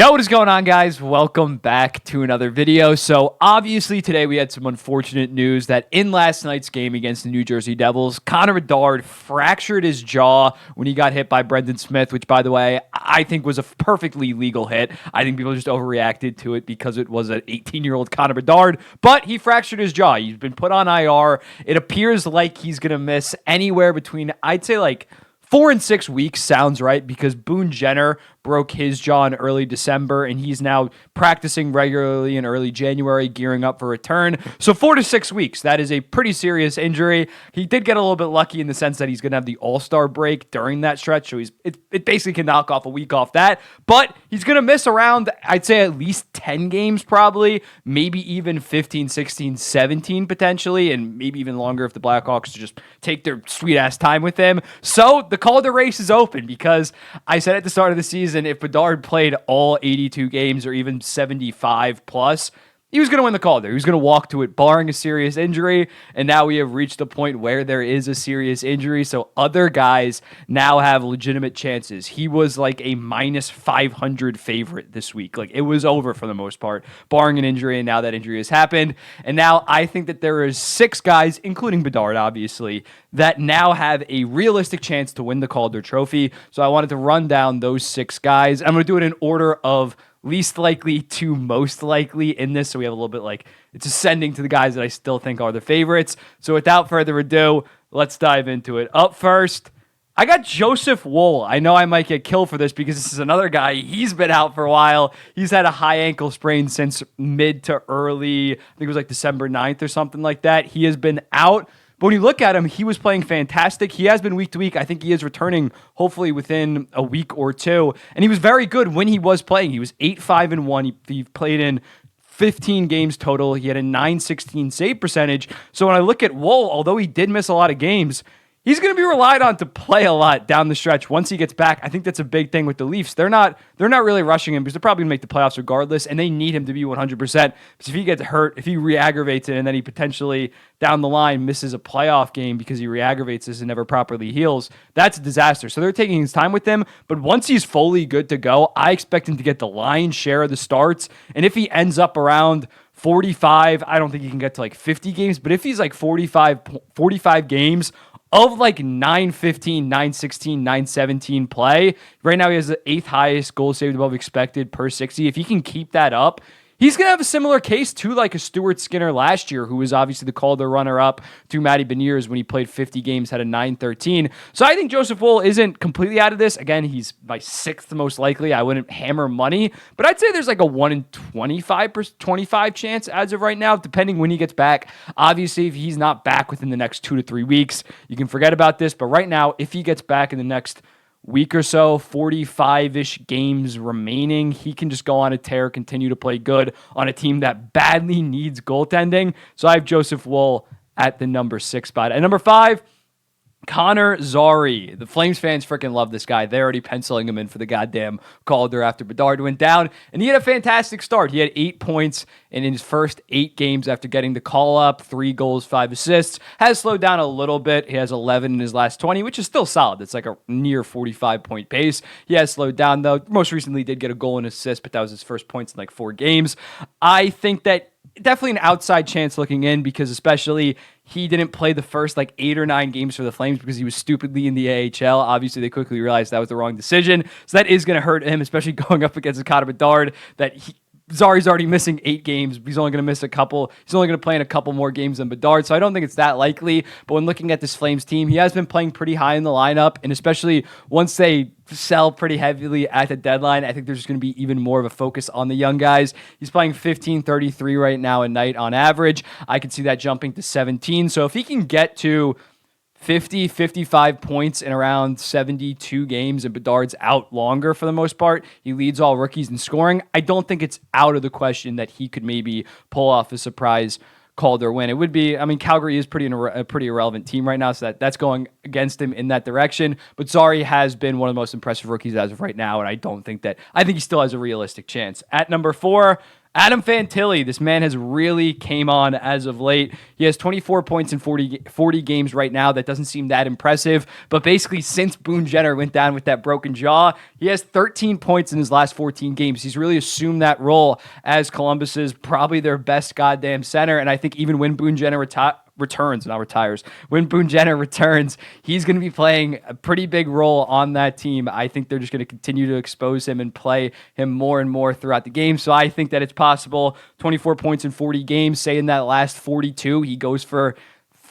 Yo, what is going on, guys? Welcome back to another video. So obviously today we had some unfortunate news that in last night's game against the New Jersey Devils, Connor Bedard fractured his jaw when he got hit by Brendan Smith, which, by the way, I think was a perfectly legal hit. I think people just overreacted to it because it was an 18-year-old Connor Bedard, but he fractured his jaw. He's been put on IR. It appears like he's going to miss anywhere between, I'd say, like 4 and 6 weeks sounds right, because Boone Jenner broke his jaw in early December, and he's now practicing regularly in early January, gearing up for return. So 4 to 6 weeks, that is a pretty serious injury. He did get a little bit lucky in the sense that he's going to have the All-Star break during that stretch, so it basically can knock off a week off that, but he's going to miss around, I'd say, at least 10 games probably, maybe even 15, 16, 17 potentially, and maybe even longer if the Blackhawks just take their sweet-ass time with him. So the Calder race is open, because I said at the start of the season, if Bedard played all 82 games or even 75 plus, he was going to win the Calder. He was going to walk to it barring a serious injury, and now we have reached the point where there is a serious injury, so other guys now have legitimate chances. He was like a minus 500 favorite this week. Like, it was over for the most part, barring an injury, and now that injury has happened, and now I think that there is 6 guys, including Bedard, obviously, that now have a realistic chance to win the Calder Trophy, so I wanted to run down those 6 guys. I'm going to do it in order of least likely to most likely in this, so we have a little bit like it's ascending to the guys that I still think are the favorites. So without further ado, let's dive into it. Up first, I got Joseph Woll. I know I might get killed for this because this is another guy. He's been out for a while. He's had a high ankle sprain since mid to early, I think it was like December 9th or something like that. He has been out. But when you look at him, he was playing fantastic. He has been week to week. I think he is returning hopefully within a week or two. And he was very good when he was playing. He was 8-5-1. He played in 15 games total. He had a .916 save percentage. So when I look at Woll, although he did miss a lot of games, he's going to be relied on to play a lot down the stretch once he gets back. I think that's a big thing with the Leafs. They're not really rushing him because they're probably going to make the playoffs regardless, and they need him to be 100%. Because if he gets hurt, if he re-aggravates it, and then he potentially down the line misses a playoff game because he re-aggravates this and never properly heals, that's a disaster. So they're taking his time with him, but once he's fully good to go, I expect him to get the lion's share of the starts, and if he ends up around 45, I don't think he can get to like 50 games, but if he's like 45 games of like 915, 916, 917 play. Right now he has the 8th highest goal saved above expected per 60. If he can keep that up, he's going to have a similar case to like a Stuart Skinner last year, who was obviously the Calder runner-up to Matty Beniers when he played 50 games, had a 913. So I think Joseph Woll isn't completely out of this. Again, he's my 6th most likely. I wouldn't hammer money, but I'd say there's like a 1 in 25 chance as of right now, depending when he gets back. Obviously, if he's not back within the next 2 to 3 weeks, you can forget about this. But right now, if he gets back in the next week or so, 45-ish games remaining, he can just go on a tear, continue to play good on a team that badly needs goaltending. So I have Joseph Woll at the number 6 spot. At number 5, Connor Zary. The Flames fans freaking love this guy. They're already penciling him in for the goddamn Calder after Bedard went down. And he had a fantastic start. He had 8 points in his first 8 games after getting the call up. 3 goals, 5 assists. Has slowed down a little bit. He has 11 in his last 20, which is still solid. It's like a near 45-point pace. He has slowed down, though. Most recently did get a goal and assist, but that was his first points in like 4 games. I think that definitely an outside chance looking in, because especially he didn't play the first like 8 or 9 games for the Flames because he was stupidly in the AHL. Obviously, they quickly realized that was the wrong decision. So that is going to hurt him, especially going up against a Connor Bedard that Zary's already missing 8 games. He's only going to miss a couple. He's only going to play in a couple more games than Bedard, so I don't think it's that likely. But when looking at this Flames team, he has been playing pretty high in the lineup, and especially once they sell pretty heavily at the deadline, I think there's going to be even more of a focus on the young guys. He's playing 15.33 right now a night on average. I could see that jumping to 17. So if he can get to 50, 55 points in around 72 games, and Bedard's out longer for the most part, he leads all rookies in scoring, I don't think it's out of the question that he could maybe pull off a surprise Calder win. It would be, I mean, Calgary is a pretty irrelevant team right now, so that's going against him in that direction. But Zary has been one of the most impressive rookies as of right now, and I think he still has a realistic chance. At number 4, Adam Fantilli, this man has really came on as of late. He has 24 points in 40 games right now. That doesn't seem that impressive, but basically since Boone Jenner went down with that broken jaw, he has 13 points in his last 14 games. He's really assumed that role as Columbus's probably their best goddamn center, and I think even when Boone Jenner returns, not retires. When Boone Jenner returns, he's going to be playing a pretty big role on that team. I think they're just going to continue to expose him and play him more and more throughout the game. So I think that it's possible 24 points in 40 games, say in that last 42, he goes for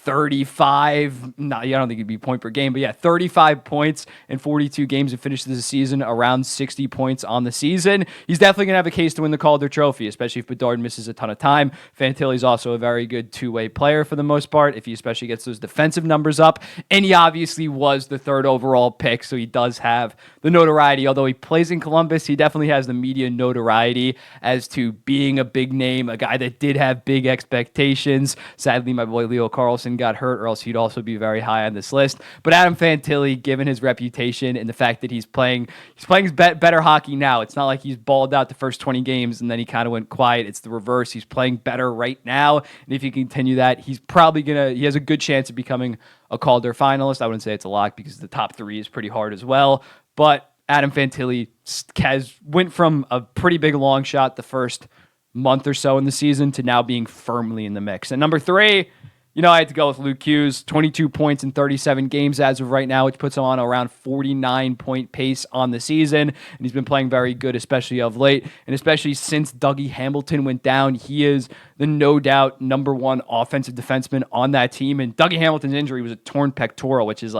35, no, I don't think it'd be point per game, but yeah, 35 points in 42 games and finishes the season around 60 points on the season. He's definitely going to have a case to win the Calder Trophy, especially if Bedard misses a ton of time. Fantilli's also a very good two-way player for the most part, if he especially gets those defensive numbers up. And he obviously was the third overall pick, so he does have the notoriety. Although he plays in Columbus, he definitely has the media notoriety as to being a big name, a guy that did have big expectations. Sadly, my boy Leo Carlson got hurt, or else he'd also be very high on this list. But Adam Fantilli, given his reputation and the fact that he's playing better hockey now. It's not like he's balled out the first 20 games and then he kind of went quiet. It's the reverse. He's playing better right now, and if he continue that, he has a good chance of becoming a Calder finalist. I wouldn't say it's a lock because the top three is pretty hard as well. But Adam Fantilli went from a pretty big long shot the first month or so in the season to now being firmly in the mix. And number 3, I had to go with Luke Hughes, 22 points in 37 games as of right now, which puts him on around 49-point pace on the season. And he's been playing very good, especially of late. And especially since Dougie Hamilton went down, he is the no doubt number 1 offensive defenseman on that team. And Dougie Hamilton's injury was a torn pectoral, which is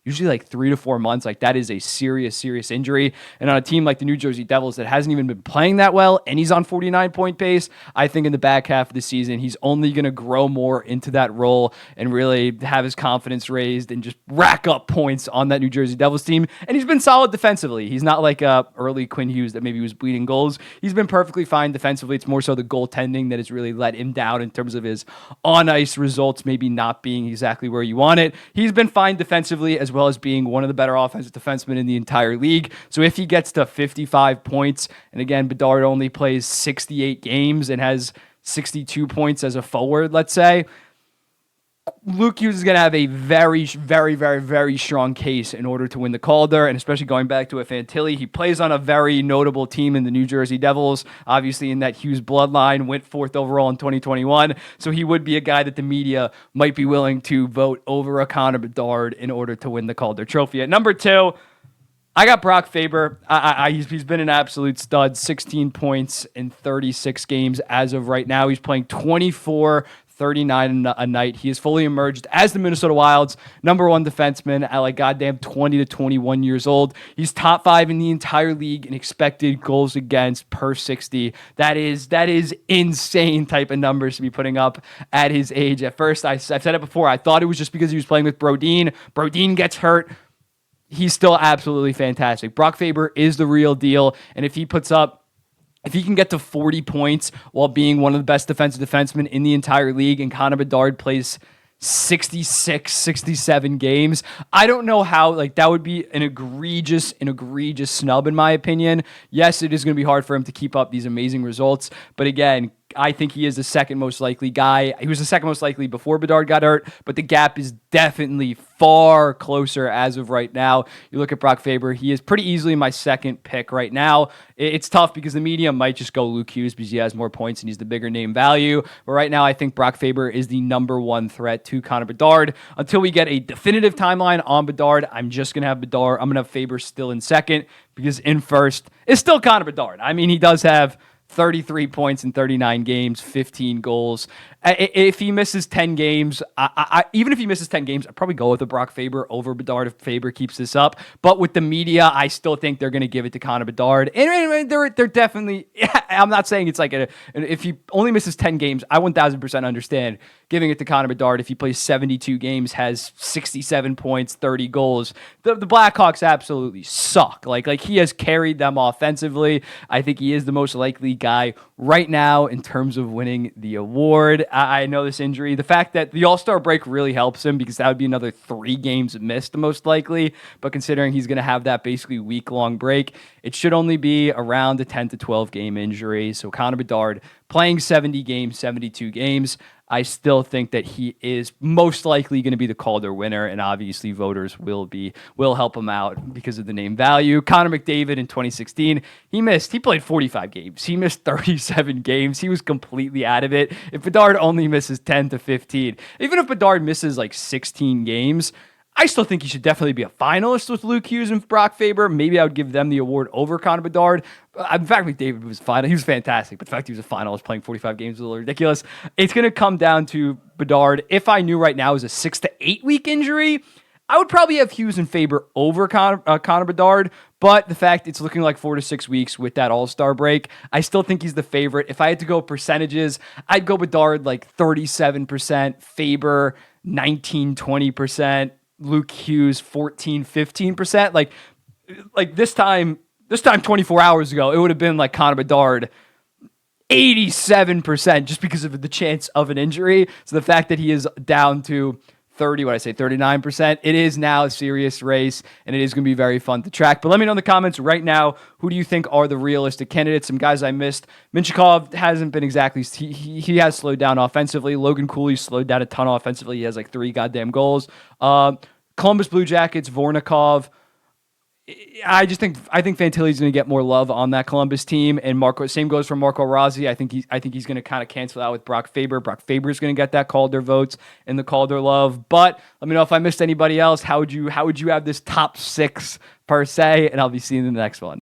usually 3 to 4 months. That is a serious injury. And on a team like the New Jersey Devils that hasn't even been playing that well, and he's on 49-point pace, I think in the back half of the season, he's only going to grow more into that role and really have his confidence raised and just rack up points on that New Jersey Devils team. And he's been solid defensively. He's not like early Quinn Hughes that maybe was bleeding goals. He's been perfectly fine defensively. It's more so the goaltending that has really let him down in terms of his on-ice results maybe not being exactly where you want it. He's been fine defensively as well as being one of the better offensive defensemen in the entire league. So if he gets to 55 points, and again, Bedard only plays 68 games and has 62 points as a forward, let's say, Luke Hughes is going to have a very, very, very, very strong case in order to win the Calder, and especially going back to a Fantilli. He plays on a very notable team in the New Jersey Devils, obviously in that Hughes bloodline, went 4th overall in 2021, so he would be a guy that the media might be willing to vote over a Connor Bedard in order to win the Calder Trophy. At number 2, I got Brock Faber. He's been an absolute stud, 16 points in 36 games as of right now. He's playing 39 a night. He has fully emerged as the Minnesota Wild's number 1 defenseman at goddamn 20 to 21 years old. He's top 5 in the entire league in expected goals against per 60. That is insane type of numbers to be putting up at his age. At first, I've said it before, I thought it was just because he was playing with Brodin. Brodin gets hurt. He's still absolutely fantastic. Brock Faber is the real deal, and if he can get to 40 points while being one of the best defensive defensemen in the entire league, and Connor Bedard plays 66, 67 games, I don't know how, that would be an egregious snub in my opinion. Yes, it is going to be hard for him to keep up these amazing results, but again, I think he is the second most likely guy. He was the second most likely before Bedard got hurt, but the gap is definitely far closer as of right now. You look at Brock Faber, he is pretty easily my second pick right now. It's tough because the media might just go Luke Hughes because he has more points and he's the bigger name value. But right now, I think Brock Faber is the number 1 threat to Connor Bedard. Until we get a definitive timeline on Bedard, I'm just going to have Bedard. I'm going to have Faber still in second because in first is still Connor Bedard. I mean, he does have 33 points in 39 games, 15 goals. If he misses 10 games, even if he misses 10 games, I'd probably go with the Brock Faber over Bedard if Faber keeps this up. But with the media, I still think they're going to give it to Connor Bedard. And they're definitely, I'm not saying it's if he only misses 10 games, I 1000% understand giving it to Connor Bedard if he plays 72 games, has 67 points, 30 goals. The Blackhawks absolutely suck. Like he has carried them offensively. I think he is the most likely guy right now in terms of winning the award. I know this injury, the fact that the All-Star break really helps him because that would be another 3 games missed most likely. But considering he's going to have that basically week-long break, it should only be around a 10 to 12 game injury. So Connor Bedard playing 70 games, 72 games. I still think that he is most likely going to be the Calder winner, and obviously voters will help him out because of the name value. Connor McDavid in 2016, he played 45 games. He missed 37 games. He was completely out of it. If Bedard only misses 10 to 15, even if Bedard misses like 16 games, I still think he should definitely be a finalist with Luke Hughes and Brock Faber. Maybe I would give them the award over Connor Bedard. In fact, McDavid was fine. He was fantastic, but the fact he was a finalist playing 45 games is a little ridiculous. It's going to come down to Bedard. If I knew right now it was a 6 to 8 week injury, I would probably have Hughes and Faber over Connor Bedard, but the fact it's looking like 4 to 6 weeks with that All-Star break, I still think he's the favorite. If I had to go percentages, I'd go Bedard like 37%, Faber 19-20%, Luke Hughes 14-15%. Like this time 24 hours ago, it would have been like Connor Bedard 87% just because of the chance of an injury. So the fact that he is down to 39%, it is now a serious race, and it is going to be very fun to track. But let me know in the comments right now, who do you think are the realistic candidates? Some guys I missed. Minchikov hasn't been exactly, he has slowed down offensively. Logan Cooley slowed down a ton offensively. He has like 3 goddamn goals. Columbus Blue Jackets, Vornikov. I think Fantilli is going to get more love on that Columbus team, and same goes for Marco Rossi. I think he's going to kind of cancel out with Brock Faber. Brock Faber is going to get that Calder votes and the Calder love. But let me know if I missed anybody else. How would you have this top 6 per se? And I'll be seeing you in the next one.